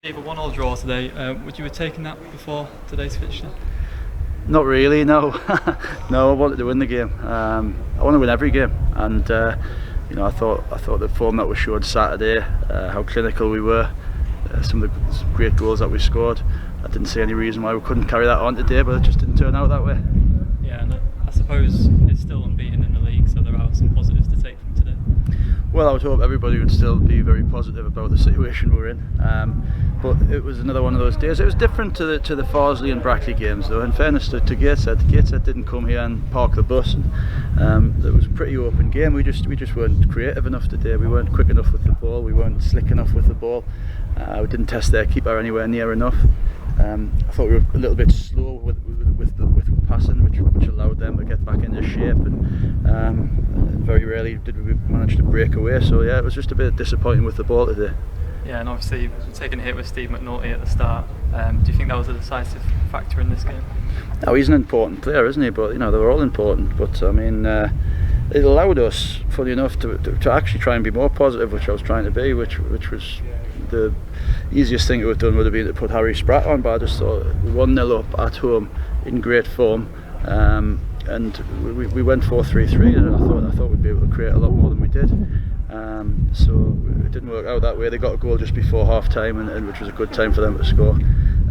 Steve, a 1-1 draw today. Would you have taken that before today's fixture? Not really, no. No, I wanted to win the game. I want to win every game, and I thought the form that was showed Saturday, how clinical we were, some of the great goals that we scored. I didn't see any reason why we couldn't carry that on today, but it just didn't turn out that way. Yeah, and I suppose it's still unbeaten in the league, so there are some positives to take from today. Well, I would hope everybody would still be very positive about the situation we're in. But it was another one of those days. It was different to the Farsley and Brackley games, though. In fairness to Gateshead didn't come here and park the bus. It was a pretty open game. We just weren't creative enough today. We weren't quick enough with the ball. We weren't slick enough with the ball. We didn't test their keeper anywhere near enough. I thought we were a little bit slow with passing, which allowed them to get back into shape, and very rarely did we manage to break away. So yeah, it was just a bit disappointing with the ball today. Yeah, and obviously taking a hit with Steve McNulty at the start. Do you think that was a decisive factor in this game? Now, he's an important player, isn't he? But they were all important. But I mean, it allowed us, funny enough, to actually try and be more positive, which I was trying to be, which was the easiest thing to have done would have been to put Harry Spratt on. But I just thought 1-0 up at home in great form, and we went 4-3-3, and I thought we'd be able to create a lot more than we did. So it didn't work out that way. They got a goal just before half time, and which was a good time for them to score.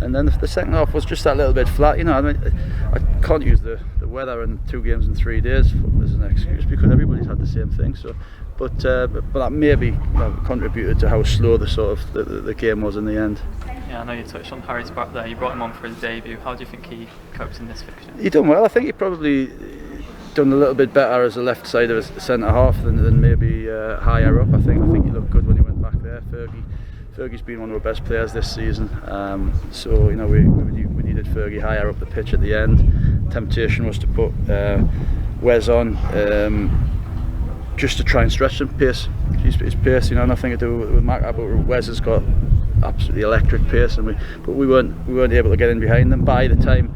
And then the second half was just that little bit flat. I can't use the weather and 2 games in 3 days as an excuse, because everybody's had the same thing. So, but that maybe contributed to how slow the game was in the end. Yeah, I know you touched on Harry Spratt there. You brought him on for his debut. How do you think he copes in this fixture? He done well. I think he probably done a little bit better as a left side of a centre half than maybe higher up. I think he looked good when he went back there. Fergie's been one of our best players this season, so we needed Fergie higher up the pitch at the end. Temptation was to put Wes on, just to try and stretch some pace. His pace, nothing to do with Macca, but Wes has got absolutely electric pace, but we weren't able to get in behind them. By the time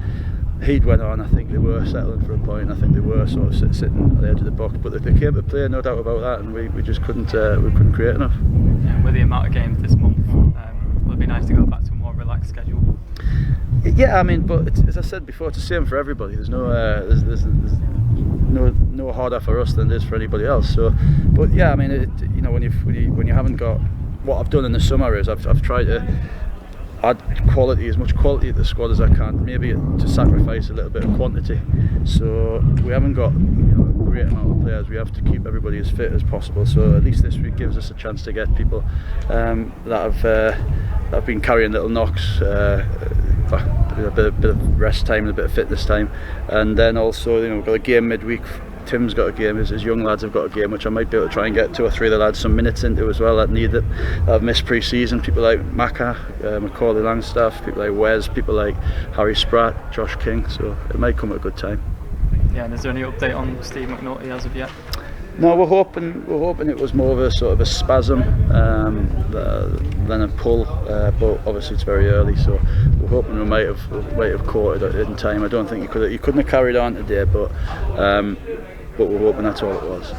he'd went on, I think they were settling for a point. I think they were sort of sitting at the edge of the box, but they came to play, no doubt about that, and we just couldn't create enough. Yeah, with the amount of games this month, would it be nice to go back to a more relaxed schedule? Yeah, I mean, but as I said before, it's the same for everybody. There's there's no harder for us than it is for anybody else. So, but yeah, I mean, when you haven't got, what I've done in the summer is I've tried to add as much quality to the squad as I can, maybe to sacrifice a little bit of quantity. So we haven't got a great amount of players. We have to keep everybody as fit as possible. So at least this week gives us a chance to get people that have been carrying little knocks, a bit of rest time and a bit of fitness time, and then also we've got a game midweek. Tim's got a game, his young lads have got a game, which I might be able to try and get 2 or 3 of the lads some minutes into as well that have missed pre-season. People like Macca, Macaulay Langstaff, people like Wes, people like Harry Spratt, Josh King, so it might come at a good time. Yeah, and is there any update on Steve McNulty as of yet? No, we're hoping it was more of a sort of a spasm than a pull, but obviously it's very early, so we're hoping we might have caught it in time. I don't think he couldn't have carried on today, but we're hoping that's all it was.